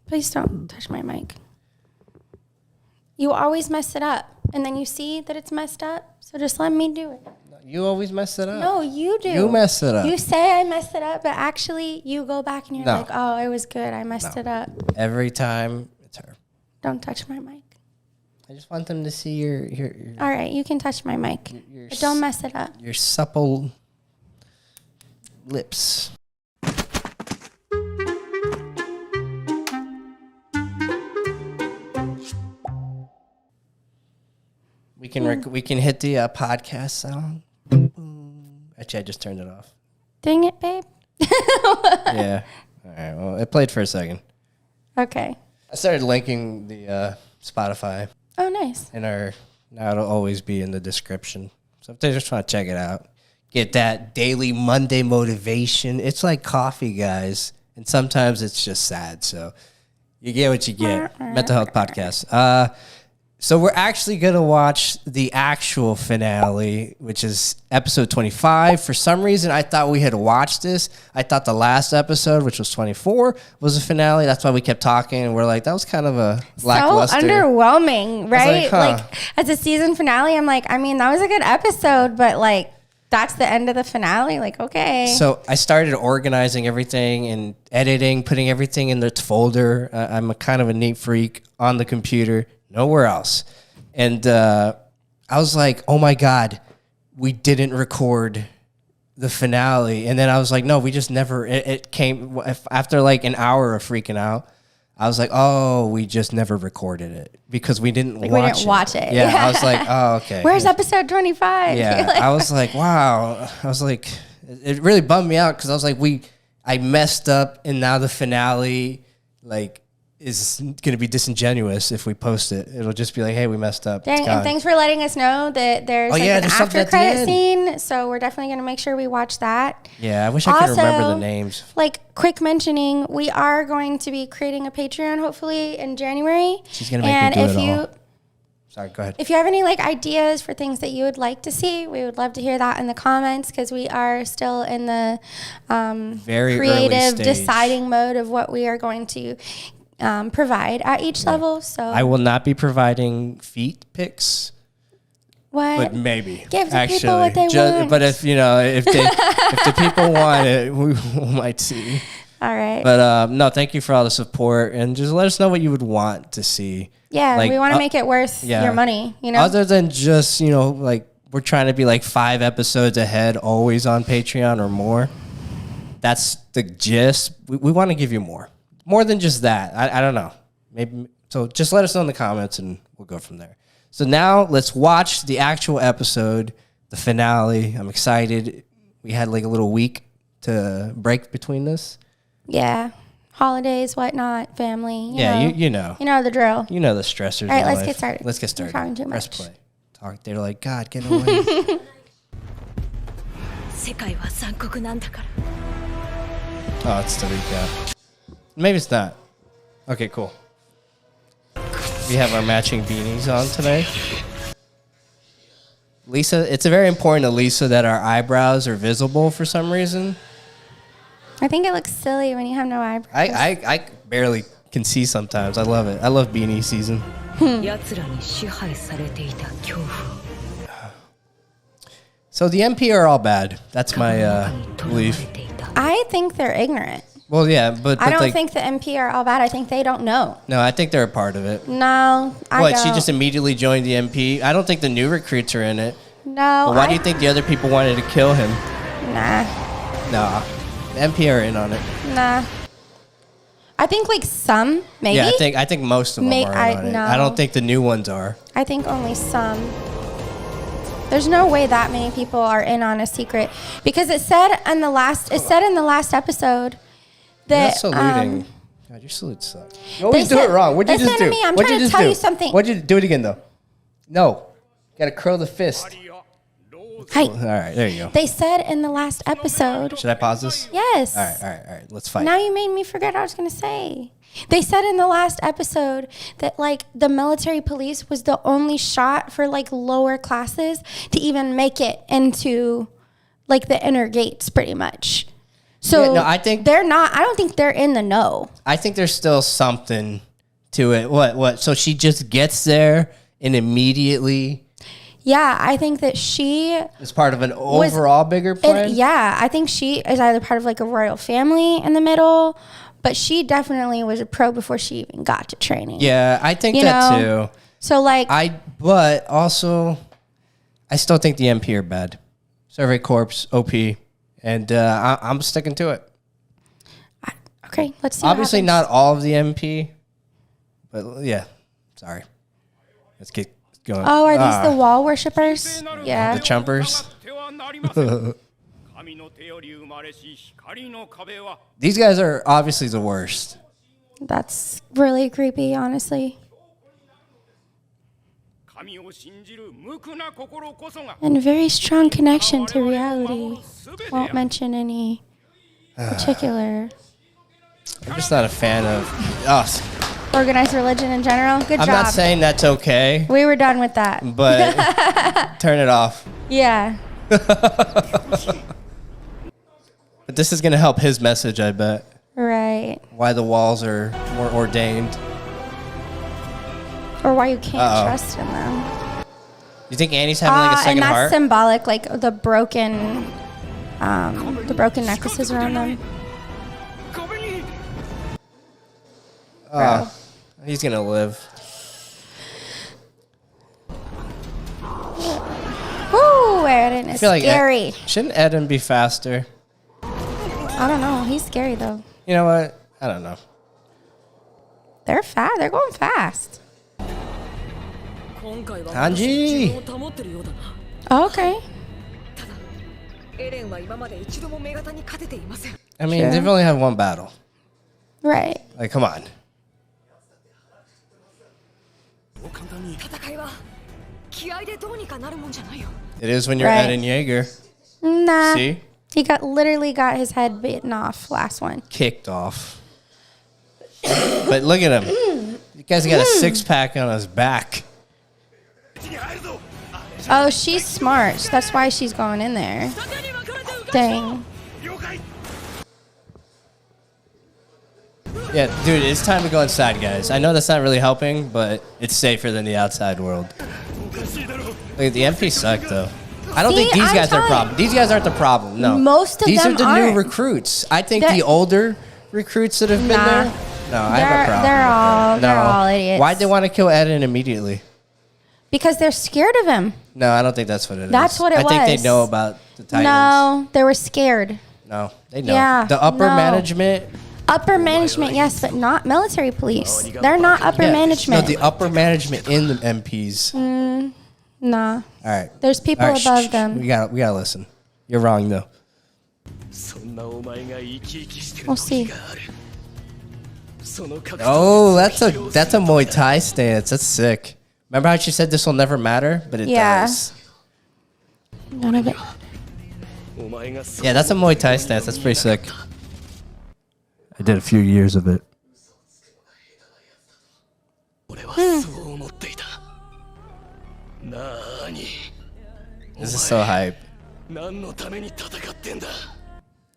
Please don't touch my mic. You always mess it up, and then you see that it's messed up, so just let me do it. You always mess it up. No, you do. You mess it up. You say I messed it up, but actually you go back and you're like, oh, it was good. I messed it up. Every time it's her. Don't touch my mic. I just want them to see your All right, you can touch my mic, but don't mess it up. Your supple lips. We can hit the podcast sound. Actually, I just turned it off. Dang it, babe. Yeah. All right. Well, it played for a second. Okay. I started linking the Spotify. Oh, nice. Now it'll always be in the description. So if they just want to check it out, get that daily Monday motivation. It's like coffee, guys, and sometimes it's just sad. So you get what you get. Mental Health Podcast. So we're actually going to watch the actual finale, which is episode 25. For some reason, I thought we had watched this. I thought the last episode, which was 24, was a finale. That's why we kept talking. And we're like, that was kind of a lackluster. So underwhelming, right? Like, as a season finale, I'm like, I mean, that was a good episode, but like, that's the end of the finale. Like, okay. So I started organizing everything and editing, putting everything in its folder. I'm a kind of a neat freak on the computer. Nowhere else. And I was like, oh my God, we didn't record the finale. And then I was like, no, we just never, it came after like an hour of freaking out. I was like, oh, we just never recorded it because we didn't watch it. Yeah, I was like, oh, okay. Where's episode 25? Yeah, I was like, wow. I was like, it really bummed me out because I was like, I messed up and now the finale, like, is going to be disingenuous if we post it. It'll just be like, hey, we messed up. Dang, and thanks for letting us know that there's an after credit scene. So we're definitely going to make sure we watch that. Yeah, I wish I could remember the names. Like, quick mentioning, we are going to be creating a Patreon hopefully in January. She's going to make me do it all. Sorry, go ahead. If you have any like ideas for things that you would like to see, we would love to hear that in the comments because we are still in the very creative deciding mode of what we are going to provide at each level. So I will not be providing feet pics. What? But maybe. Give the people what they want. But if if the people want it, we might see. All right. But no, thank you for all the support and just let us know what you would want to see. Yeah, like, we want to make it worth your money, Other than just, like we're trying to be like 5 episodes ahead always on Patreon or more. That's the gist. We want to give you more. More than just that. I don't know. Maybe so just let us know in the comments and we'll go from there. So now let's watch the actual episode, the finale. I'm excited. We had like a little week to break between this. Yeah. Holidays, whatnot, family. You know. You know the drill. You know the stressors. All right, let's get started. Let's get started. I'm talking too much. Press play. Talk. They're like, God, get away. Oh, it's the recap. Maybe it's not. Okay, cool. We have our matching beanies on today. Lisa, it's very important to Lisa that our eyebrows are visible for some reason. I think it looks silly when you have no eyebrows. I barely can see sometimes. I love it. I love beanie season. So the MP are all bad. That's my belief. I think they're ignorant. Well, yeah, but I don't think the MP are all bad. I think they don't know. No, I think they're a part of it. No, I don't. She just immediately joined the MP? I don't think the new recruits are in it. No. But why do you think the other people wanted to kill him? Nah. The MP are in on it. Nah. I think like some, maybe. Yeah, I think most of them are in on it. I don't think the new ones are. I think only some. There's no way that many people are in on a secret because it said in the last episode that saluting. God, your salute sucks. You always do it wrong. What'd you just do? I'm trying to tell you something. What'd you do it again though? No. You gotta curl the fist. Hi. All right, there you go. They said in the last episode. Should I pause this? Yes. All right. Let's fight. Now you made me forget what I was gonna say. They said in the last episode that like the military police was the only shot for like lower classes to even make it into like the inner gates pretty much. So Yeah, no, I think they're not. I don't think they're in the know. I think there's still something to it. What? So she just gets there and immediately Yeah, I think that she is part of an overall bigger plan. yeah, I think she is either part of like a royal family in the middle, but she definitely was a pro before she even got to training. Yeah, I think You that know? too. So like, But also, I still think the MP are bad. Survey Corps, OP, and I'm sticking to it. okay, let's see. Obviously, what not happens. all of the MP, but yeah. Sorry. Let's get going. Oh, are these the wall worshippers? The Yeah. chumpers? These guys are obviously the worst. That's really creepy, honestly. And a very strong connection to reality. Won't mention any particular I'm just not a fan of us. organized religion in general. Good I'm job. not saying that's okay, We were done with that. but turn it off. Yeah. But this is going to help his message, I bet. Right. Why the walls are more ordained. Or why you can't trust in them. You think Annie's having like a second and that's heart? symbolic, like the broken necklaces around them. He's going to live. Woo, Aaron is I feel like scary. Shouldn't Eden be faster? I don't know. He's scary though. You know what? I don't know. They're fast. They're going fast. Hanji! Oh, okay. I mean, Sure. they've only had one battle. Right. Like, come on. It is when you're Right. Eden Yeager. Nah. See? He literally got his head bitten off last one. Kicked off. But look at him. You guys got a six-pack on his back. Oh, she's smart. That's why she's going in there. Dang. Yeah, dude, it's time to go inside, guys. I know that's not really helping, but it's safer than the outside world. Look, the MP suck, though. I don't think See, these I'm guys are the telling problem. These guys aren't the problem. No. Most of these them are the aren't. new recruits. I think They're- the older recruits that have been Nah. there. No, I have a problem. They're all idiots. Why'd they want to kill Eden immediately? Because they're scared of him. No, I don't think that's what it is. That's what it I think they was. know about the Titans. No, they were scared. No, they know. Yeah, The upper no. management. Upper management, yes, but not military police. They're not upper Yeah, management. No, the upper management in the MPs. Nah. All right. There's people All right, above shh, them. We gotta listen. You're wrong though. We'll see. Oh, that's a Muay Thai stance. That's sick. Remember how she said this will never matter, but it Yeah. does. None of it. Yeah, that's a Muay Thai stance. That's pretty sick. I did a few years of it. This is so hype.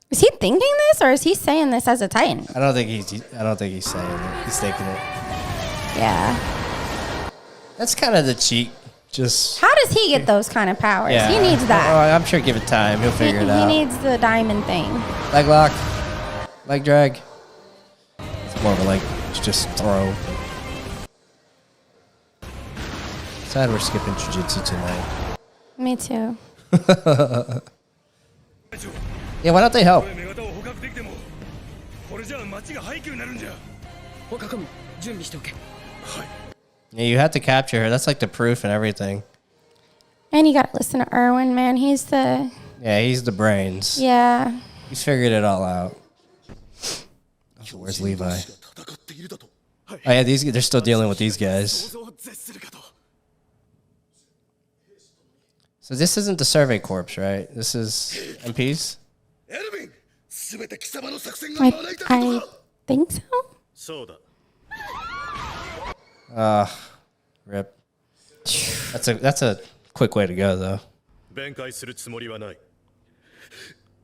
Is he thinking this, or is he saying this as a Titan? I don't think he's saying it. He's thinking it. Yeah. That's kind of the cheat. Just How does he get those kind of powers? yeah. He needs Oh, that. I'm sure. Give it time. He'll He, figure it he out. needs the diamond thing. Leg lock, leg drag. It's more of a like just throw. Sad we're skipping jiu-jitsu tonight. Me too. Yeah, why don't they help? Yeah, you have to capture her. That's like the proof and everything. And you gotta listen to Erwin, man. He's the Yeah, he's the brains. yeah. He's figured it all out. Oh, where's Levi? Oh yeah, they're still dealing with these guys. So this isn't the Survey Corps, right? This is MPs? I think so. Rip. That's a quick way to go, though.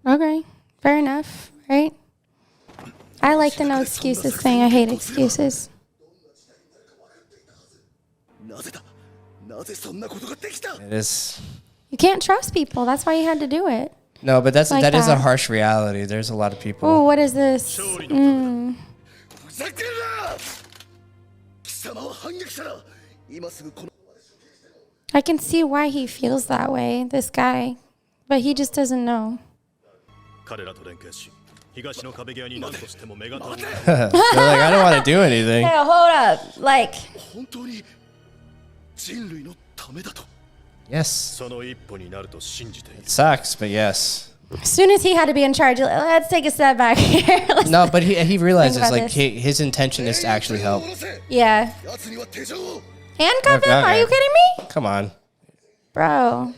Okay, fair enough. right? I like the no excuses thing. I hate excuses. It is. You can't trust people. That's why you had to do it. No, but Like that is a that. harsh reality. There's a lot of people. Oh, what is this? I can see why he feels that way, this guy. But he just doesn't know. They're like, I don't want to do anything. Hey, hold up. Like, Yes. It sucks, but yes. as soon as he had to be in charge, let's take a step back here. No, but he realizes about like this. his intention is to actually help. Yeah. Handcuff him? Are Okay. you kidding me? Come on. Bro.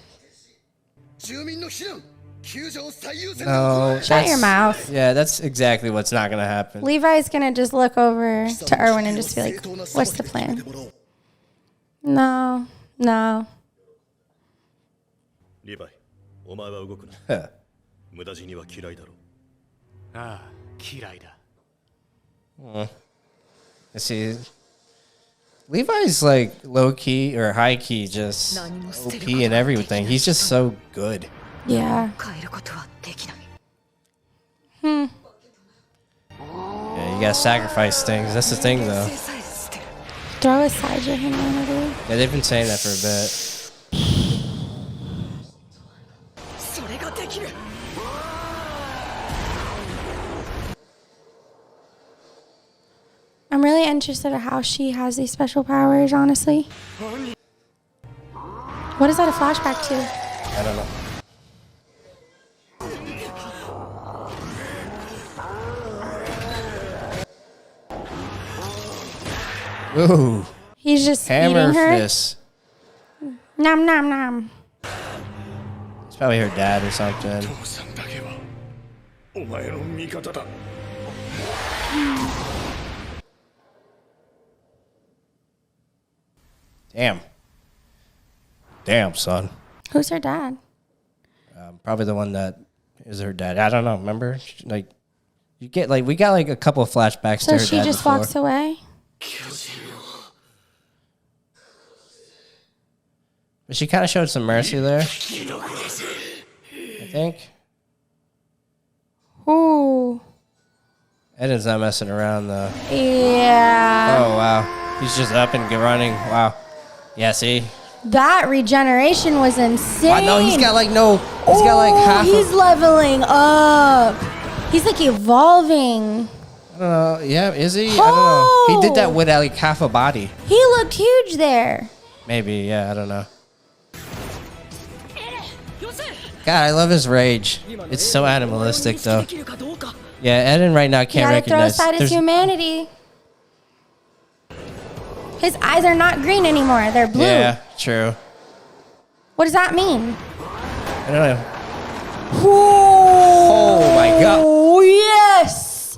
No. Shut your mouth. Yeah, that's exactly what's not going to happen. Levi's going to just look over to Erwin and just be like, what's the plan? No. No. リヴァイ、お前は動くな。 Huh. 無駄死には嫌いだろ。ああ、嫌いだ。 Let's see. Levi's like low key or high key, just OP and everything. He's just so good. Yeah. Yeah, you gotta sacrifice things. That's the thing, though. Throw aside your humanity. Yeah, they've been saying that for a bit. I'm really interested in how she has these special powers, honestly. What is that a flashback to? I don't know. Ooh, He's just hammer eating her. fist. Nom nom nom. It's probably her dad or something. 父さんだけはお前の味方だ。 Damn. Damn, son. Who's her dad? Probably the one that is her dad. I don't know. Remember, like, you get like we got like a couple of flashbacks to So her she dad just before. walks away? But she kind of showed some mercy there. I think. Ooh. Eden's not messing around though. Yeah. Oh wow, he's just up and running. Wow. Yeah, see. That regeneration was insane. Wow, no, he's got like no. He's got like half. He's leveling up. He's like evolving. I don't know. Yeah, is he? I don't know. He did that Oh. with like half a body. He looked huge there. Maybe. Yeah, I don't know. God, I love his rage. It's so animalistic though. Yeah, Eden right now He can't had to throw recognize. aside his there's- humanity. His eyes are not green anymore. They're blue. Yeah, true. What does that mean? I don't know. Oh my God. Oh, yes.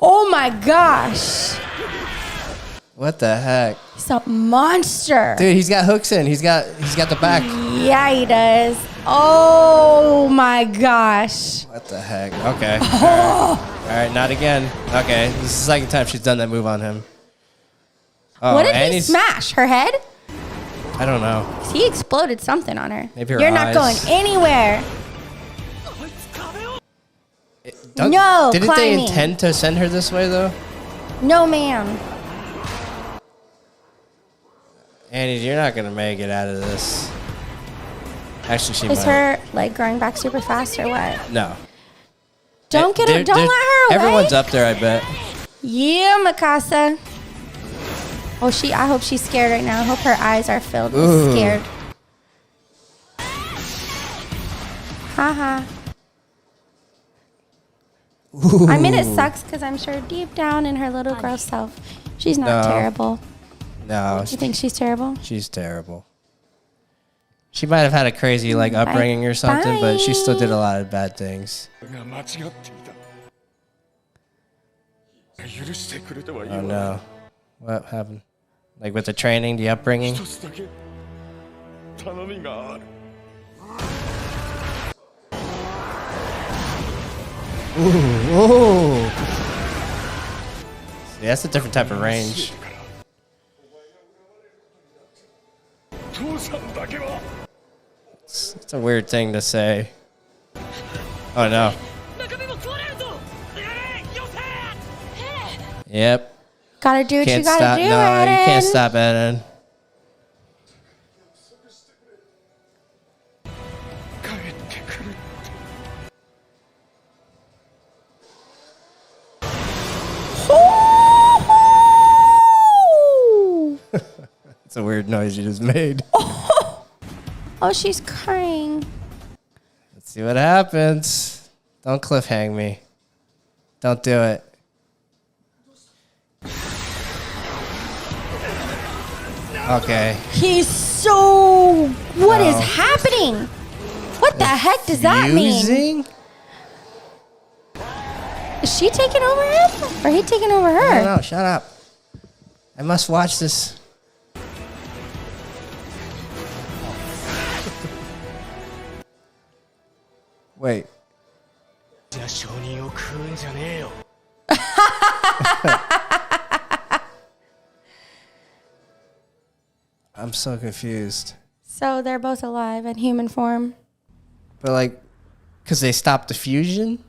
Oh my gosh. What the heck, He's a monster. dude? He's got hooks in. He's got the back. Yeah, he does. Oh my gosh. What the heck? Okay. All right, not again. Okay, this is the second time she's done that move on him. Oh, What did and he he's- smash? Her head? I don't know. He exploded something on her. Maybe her You're not going eyes. anywhere. Don't- No, Didn't climbing. they intend to send her this way though? No, ma'am. Annie, you're not gonna make it out of this. Actually, she Is might. her leg growing back super fast or what? No. Don't get her. They're- Don't they're- let her away. Everyone's up there, I bet. Yeah, Mikasa. Oh, I hope she's scared right now. I hope her eyes are filled with Ooh. scared. Haha. I mean, it sucks because I'm sure deep down in her little girl self, she's not No. terrible. No, You think she's terrible? she's terrible. She might have had a crazy like upbringing or something, but she still did a lot of bad things. が間違っていた。許してくれてはいい Oh わ。 no. What happened? Like with the training, the upbringing? 一つだけ頼みがある。Ooh. See, that's a different type of range. 父さんだけは It's a weird thing to say. Oh no. Yep. Gotta do what you Can't gotta stop. do, No, Eren. you can't stop, Eren. 帰ってくる It's a weird noise you just made. Oh, she's crying. Let's see what happens. Don't cliffhang me. Don't do it. Okay. He's so... What is No. happening? What the heck does that mean? Fusing? Is she taking over him? Or he taking over I her? don't know. Shut up. I must watch this. Wait. じゃあ承認を食うんじゃねえよ I'm so confused. So they're both alive in human form. But like, because they stopped the fusion?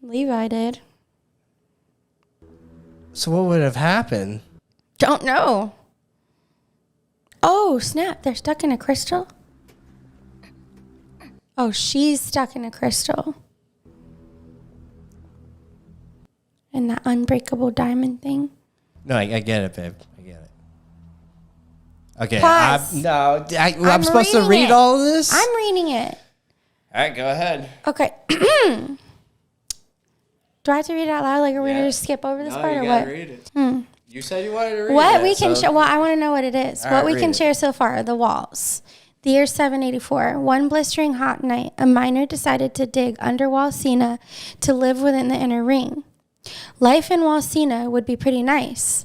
Levi did. So what would have happened? Don't know. Oh, snap. They're stuck in a crystal? Oh, she's stuck in a crystal. And that unbreakable diamond thing. No, I get it, babe. I get it. Okay. Pause. I'm supposed to reading read it. all of this? I'm reading it. All right, go ahead. Okay. Do I have to read it out loud? Like, are we going to just skip over this part or what? read it. You said you wanted to read What it. we can share, well, I want to know what it is. All What right, we read can it. share so far, the walls. The year 784. One blistering hot night, a miner decided to dig under Walsina to live within the inner ring. Life in Walsina would be pretty nice.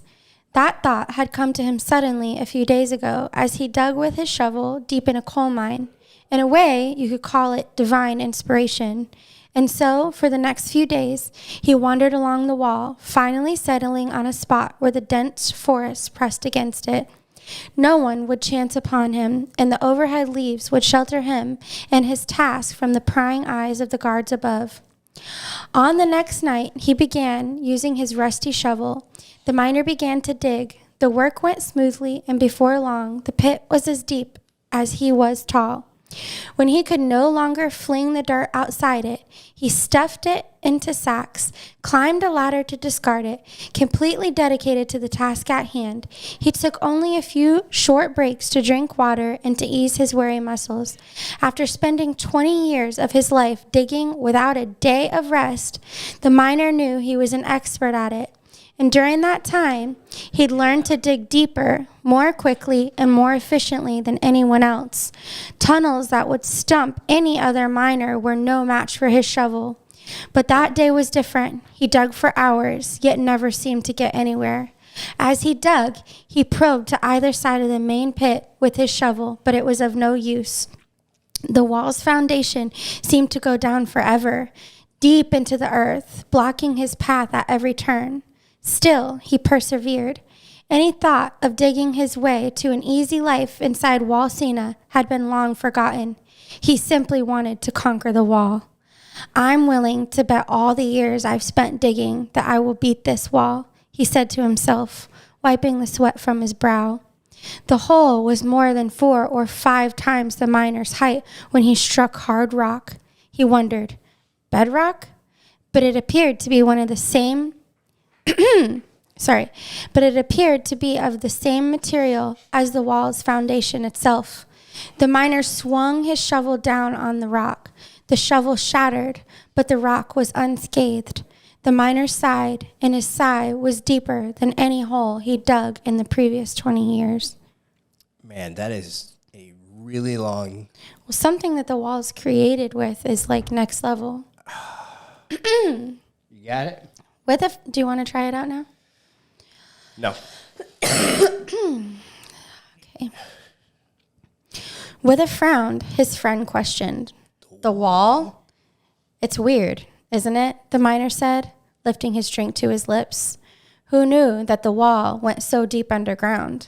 That thought had come to him suddenly a few days ago as he dug with his shovel deep in a coal mine. In a way, you could call it divine inspiration. And so, for the next few days, he wandered along the wall, finally settling on a spot where the dense forest pressed against it. No one would chance upon him, and the overhead leaves would shelter him and his task from the prying eyes of the guards above. On the next night, he began using his rusty shovel. The miner began to dig. The work went smoothly, and before long, the pit was as deep as he was tall. When he could no longer fling the dirt outside it, he stuffed it into sacks, climbed a ladder to discard it, completely dedicated to the task at hand. He took only a few short breaks to drink water and to ease his weary muscles. After spending 20 years of his life digging without a day of rest, the miner knew he was an expert at it. And during that time, he'd learned to dig deeper, more quickly, and more efficiently than anyone else. Tunnels that would stump any other miner were no match for his shovel. But that day was different. He dug for hours, yet never seemed to get anywhere. As he dug, he probed to either side of the main pit with his shovel, but it was of no use. The wall's foundation seemed to go down forever, deep into the earth, blocking his path at every turn. Still, he persevered. Any thought of digging his way to an easy life inside Walsina had been long forgotten. He simply wanted to conquer the wall. I'm willing to bet all the years I've spent digging that I will beat this wall, he said to himself, wiping the sweat from his brow. The hole was more than 4 or 5 times the miner's height when he struck hard rock. He wondered, bedrock? But it appeared to be one of the same but it appeared to be of the same material as the wall's foundation itself. The miner swung his shovel down on the rock. The shovel shattered, but the rock was unscathed. The miner sighed, and his sigh was deeper than any hole he'd dug in the previous 20 years. Man, that is a really long... Well, something that the wall's created with is like next level. You got it? Do you want to try it out now? No. Okay. With a frown, his friend questioned, "The wall? It's weird. isn't it? The miner said, lifting his drink to his lips. Who knew that the wall went so deep underground?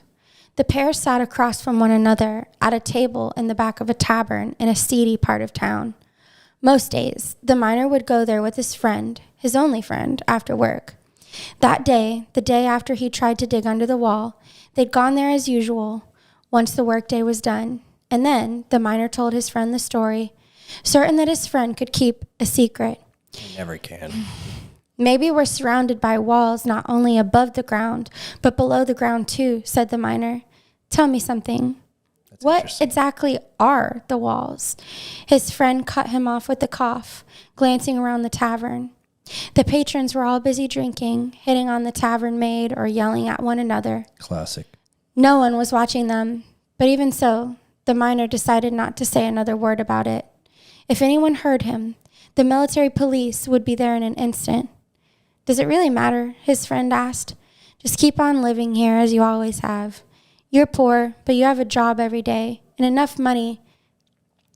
The pair sat across from one another at a table in the back of a tavern in a seedy part of town. Most days, the miner would go there with his friend, his only friend, after work. That day, the day after he tried to dig under the wall, they'd gone there as usual, once the workday was done. And then the miner told his friend the story, certain that his friend could keep a secret. You never can. Maybe we're surrounded by walls not only above the ground, but below the ground too, said the miner. Tell me something. What exactly are the walls? His friend cut him off with a cough, glancing around the tavern. The patrons were all busy drinking, hitting on the tavern maid or yelling at one another. Classic. No one was watching them, but even so, the miner decided not to say another word about it. If anyone heard him, the military police would be there in an instant. Does it really matter? His friend asked. Just keep on living here as you always have. You're poor, but you have a job every day and enough money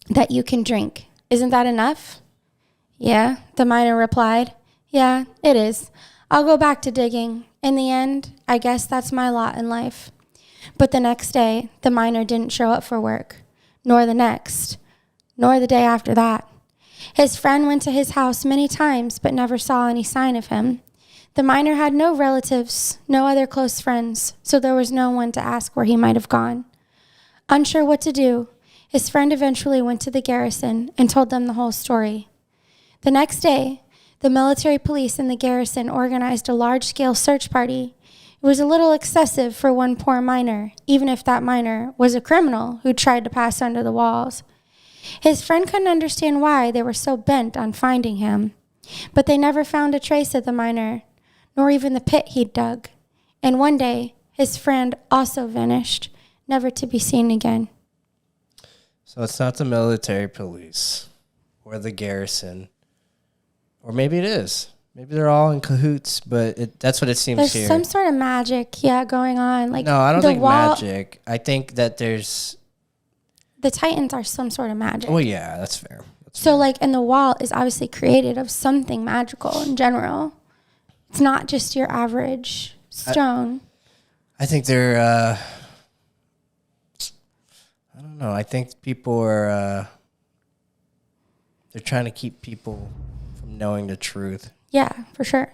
that you can drink. Isn't that enough? Yeah, the miner replied. Yeah, it is. I'll go back to digging. In the end, I guess that's my lot in life. But the next day, the miner didn't show up for work, nor the next, nor the day after that. His friend went to his house many times, but never saw any sign of him. The miner had no relatives, no other close friends, so there was no one to ask where he might have gone. Unsure what to do, his friend eventually went to the garrison and told them the whole story. The next day, the military police in the garrison organized a large-scale search party. It was a little excessive for one poor miner, even if that miner was a criminal who tried to pass under the walls. His friend couldn't understand why they were so bent on finding him, but they never found a trace of the miner, nor even the pit he'd dug. And one day, his friend also vanished, never to be seen again. So it's not the military police or the garrison, or maybe it is. Maybe they're all in cahoots, but that's what it seems There's here. some sort of magic, going on. Like No, I don't the think magic. I think that there's... The Titans are some sort of magic. Well, yeah, that's fair. And the wall is obviously created of something magical in general. It's not just your average stone. I think they're... I don't know. I think people are... they're trying to keep people from knowing the truth. Yeah, for sure.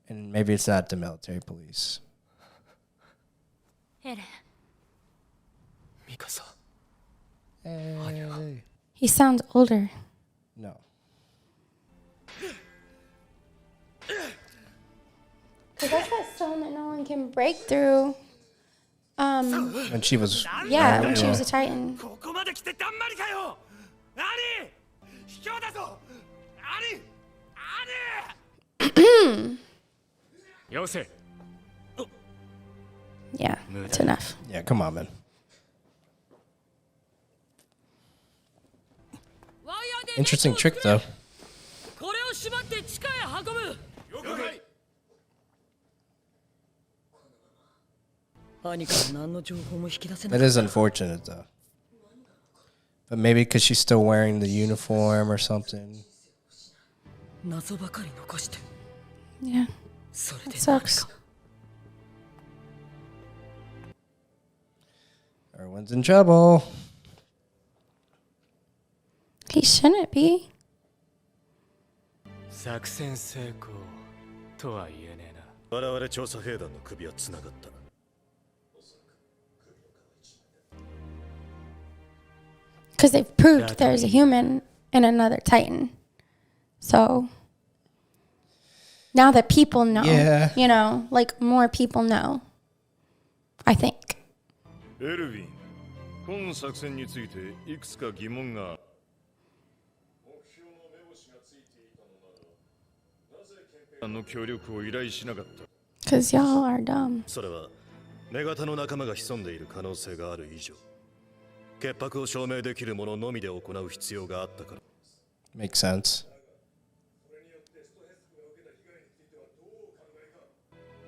And maybe it's not the military police. Hey. He sounds older. No. That's that stone that no one can break through. When she was... Yeah, when she was a Titan. ここまで来てだんまりかよ。何？卑怯だぞ。何？よせ。 Yeah, that's enough. Yeah, come on, man. Interesting trick, though. これを縛って地下へ運ぶ。了解。兄から何の情報も引き出せな That い。 is unfortunate, though. But maybe because she's still wearing the uniform or something. 謎ばかり残して。 Yeah, それ that で何 sucks. か。 Everyone's in trouble. He shouldn't be. 作戦成功とは言えねえな。我々調査兵団の首はつながった。 Because they've proved there's a human and another Titan. So now that people know, Yeah. more people know, I think. エルヴィン、本作戦についていくつか疑問がある。目標の目星がついていたのなら、なぜ憲兵団の協力を依頼しなかった？ Because y'all are dumb. それは女型の仲間が潜んでいる可能性がある以上、潔白を証明できるもののみで行う必要があったから。 Makes sense.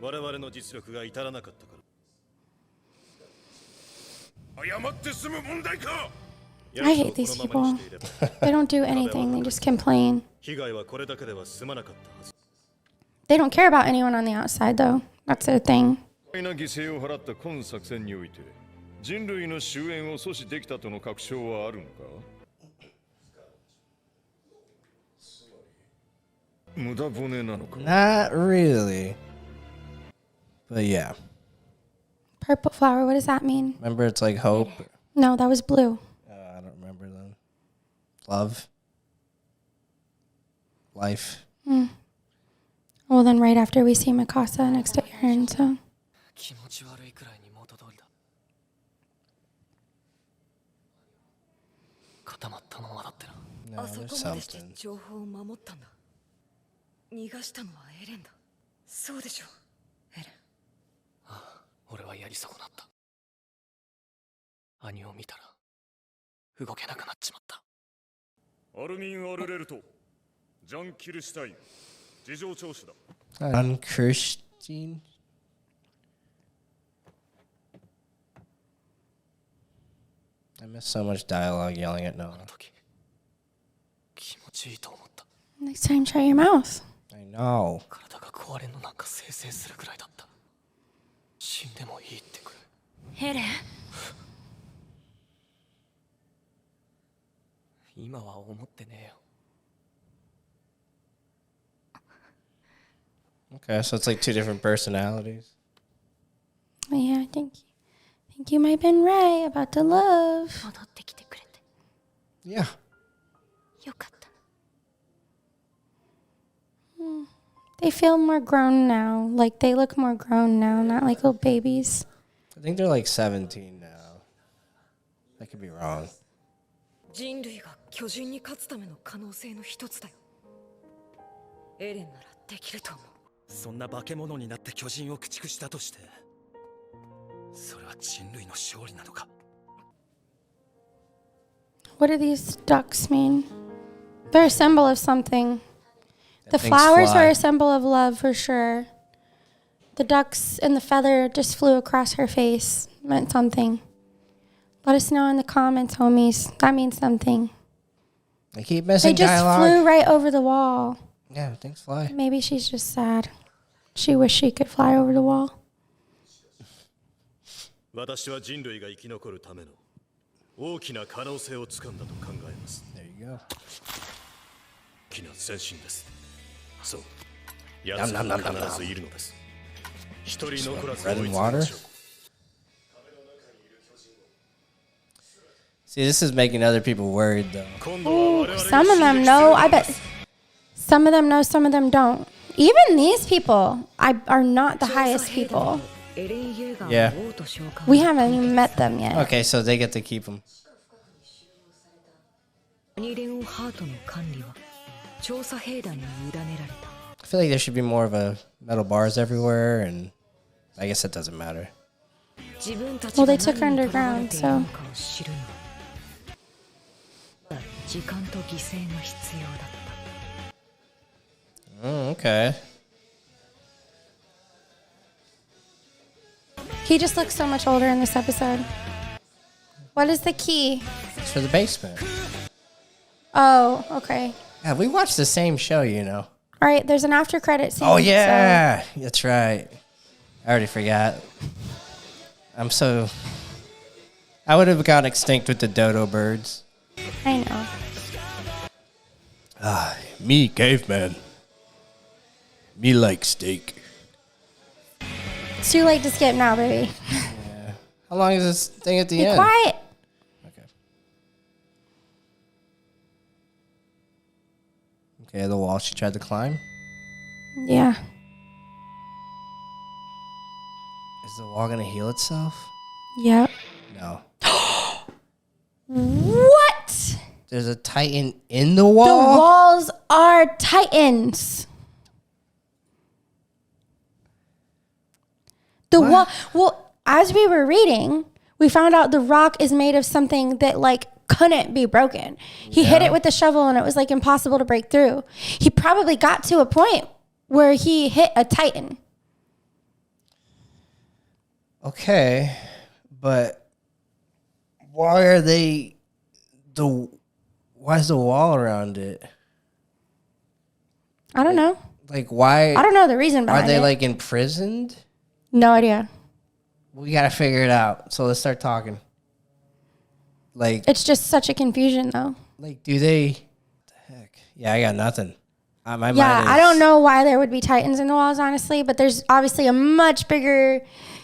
我々の実力が至らなかったから。謝って済む問題か。I hate these people. They don't do anything. They just complain. 被害はこれだけでは済まなかったはず。 They don't care about anyone on the outside, though. That's their thing. 大な犠牲を払った今作戦において人類の終焉を阻止できたとの確証はあるのか無駄骨なのか Not really. But yeah. Purple flower, what does that mean? Remember, it's like hope. No, that was blue. I don't remember then. Love. Life. Well, then right after we see Mikasa next to Aaron, so. 気持ち悪いくらいに元通りだ。固まったままだってな。 No, あそ there's こまでして something. 情報を守ったんだ。逃がしたのはエレンだ。そうでしょう、エレン。俺はやり損なった。兄を見たら動けなくなっちまった。アルミン・アルレルトジャン・キルシュタイン事情聴取だ Unchristine. I miss so much dialogue yelling at あ Noah. の時気持ちいいと思った。 Next time, try your mouth. I know. 体が壊れんのなんか生成するくらいだった。死んでもいいってくれ。エレン。今は思ってねえよ。 Okay, so it's like two different personalities. Yeah, I think you might have been right about the love. 戻ってきてくれて Yeah. よかった。 They feel more grown now. Like, they look more grown now, not like little babies. I think they're like 17 now. I could be wrong. 人類が巨人に勝つための可能性の一つだよ。エレンならできると思う。そんな化け物になって巨人を駆逐したとして、それは人類の勝利なのか。 What do these ducks mean? They're a symbol of something. The things flowers fly. are a symbol of love for sure. The ducks and the feather just flew across her face. Meant something. Let us know in the comments, homies. That means something. I keep They missing just dialogue. flew right over the wall. Yeah, things fly. Maybe she's just sad. She wished she could fly over the wall. 私は人類が生き残るための大きな可能性をつかんだと考えます There you go. 大きな前進ですそう奴らが必ずいるのです一人残らず追いつけましょう See, this is making other people worried, though. 今度は我々 Ooh, が some of them know. I bet some of them know, some of them don't. Even these people are not the highest people. エレン・イェーガ Yeah. ーを王と召喚。 We haven't even met them yet. Okay, so they get to keep them. ニレン・ハートの管理は調査兵団に委ねられた。 I feel like there should be more of a metal bars everywhere, and I guess it doesn't matter. 自分たち Well, が they took her 何に囚われ underground, ている so. のかを知るには時間と犠牲が必要だった。 Okay. He just looks so much older in this episode. What is the key? It's for the basement. Oh, okay. Yeah, we watched the same show, you know. All right, there's an after credit scene. Oh, yeah. That's right. I already forgot. I would have gone extinct with the dodo birds. So, I know. Me, caveman. Me like steak. It's too late to skip now, baby. How long is this thing at the Be end? quiet. Okay. Okay, the wall she tried to climb. Yeah. Is the wall gonna heal itself? Yep. No. What? There's a titan in the The wall? walls are titans. The wall. Well, as we were reading, we found out the rock is made of something that like couldn't be broken. He hit it with the shovel and it was like impossible to break through. He probably got to a point where he hit a titan. Okay, but why are they why is the wall around it? I don't know. Like, why? I don't know the reason Are behind they it. like imprisoned? No idea. We gotta figure it out. So let's start talking. Like, It's just such a confusion, though. do they? What the heck? Yeah, I got nothing. My mind Yeah, is, I don't know why there would be titans in the walls, honestly, but there's obviously a much bigger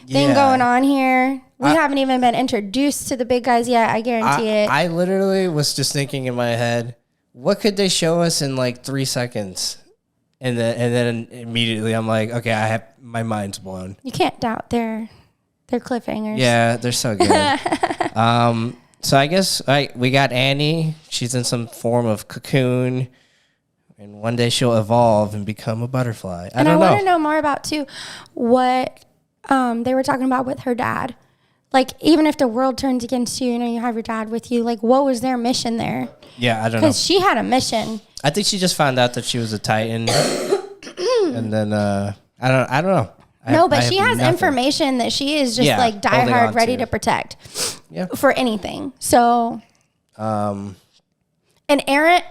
thing Yeah. going on here. We haven't even been introduced to the big guys yet. I guarantee it. I literally was just thinking in my head, what could they show us in like 3 seconds? And then immediately I'm like, okay, my mind's blown. You can't doubt their cliffhangers. Yeah, they're so good. So I guess we got Annie. She's in some form of cocoon, and one day she'll evolve and become a butterfly. I don't know. want to know more about too what they were talking about with her dad. Like, even if the world turns against you, you have your dad with you. Like, what was their mission there? Yeah, I don't know. Because she had a mission. I think she just found out that she was a Titan, and then I don't know. But she has information that she is just like diehard, ready to protect. Yeah. For anything. So. And Eren,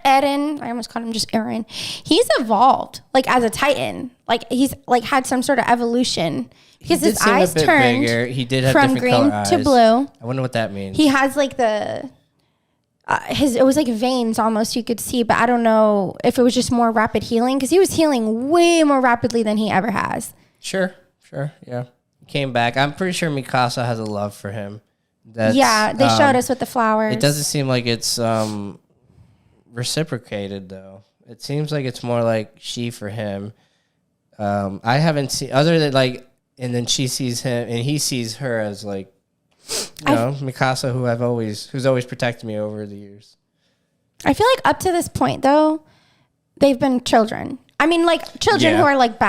I almost called him just Eren. He's evolved like as a Titan. Like he's like had some sort of evolution because his eyes turned bigger. He did have from different green color to eyes. blue. I wonder what that means. He has like the it was like veins almost you could see, but I don't know if it was just more rapid healing because he was healing way more rapidly than he ever has. Sure, yeah. He came back. I'm pretty sure Mikasa has a love for him. They showed us with the flowers. It doesn't seem like it's reciprocated though. It seems like it's more like she for him. I haven't seen other than like, and then she sees him and he sees her as like, Mikasa, who's always protected me over the years. I feel like up to this point though, they've been children. I mean, like children who are like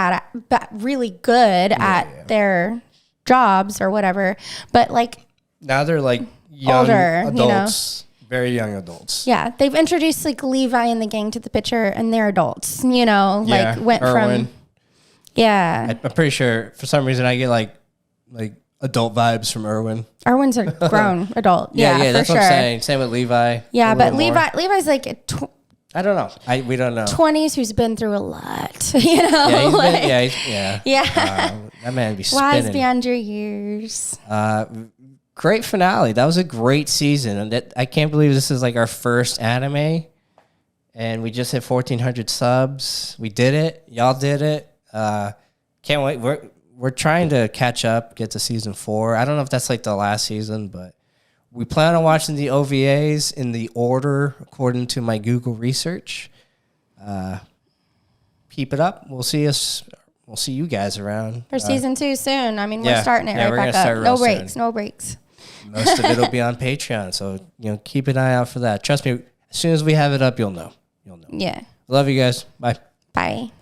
really good at their jobs or whatever, but like now they're like young older, adults, very young adults. Yeah, they've introduced like Levi and the gang to the picture, and they're adults. Like went Erwin. from. Yeah, I'm pretty sure for some reason I get like adult vibes from Erwin. Erwin's a grown adult. Yeah, that's for what sure. I'm saying. Same with Levi. Yeah, but Levi's like I don't know. We don't know. 20s who's been through a lot. Yeah, that man be spinning. Wise beyond your years. Great finale. That was a great season, and I can't believe this is like our first anime, and we just hit 1,400 subs. We did it. Y'all did it. Can't wait. We're trying to catch up, get to season 4. I don't know if that's like the last season, but we plan on watching the OVAs in the order according to my Google research. Keep it up. We'll see you guys around For season 2 soon. I mean, we're starting it right back up. No breaks. Most of it will be on Patreon, so keep an eye out for that. Trust me, as soon as we have it up, you'll know. Yeah. Love you guys. Bye. Bye.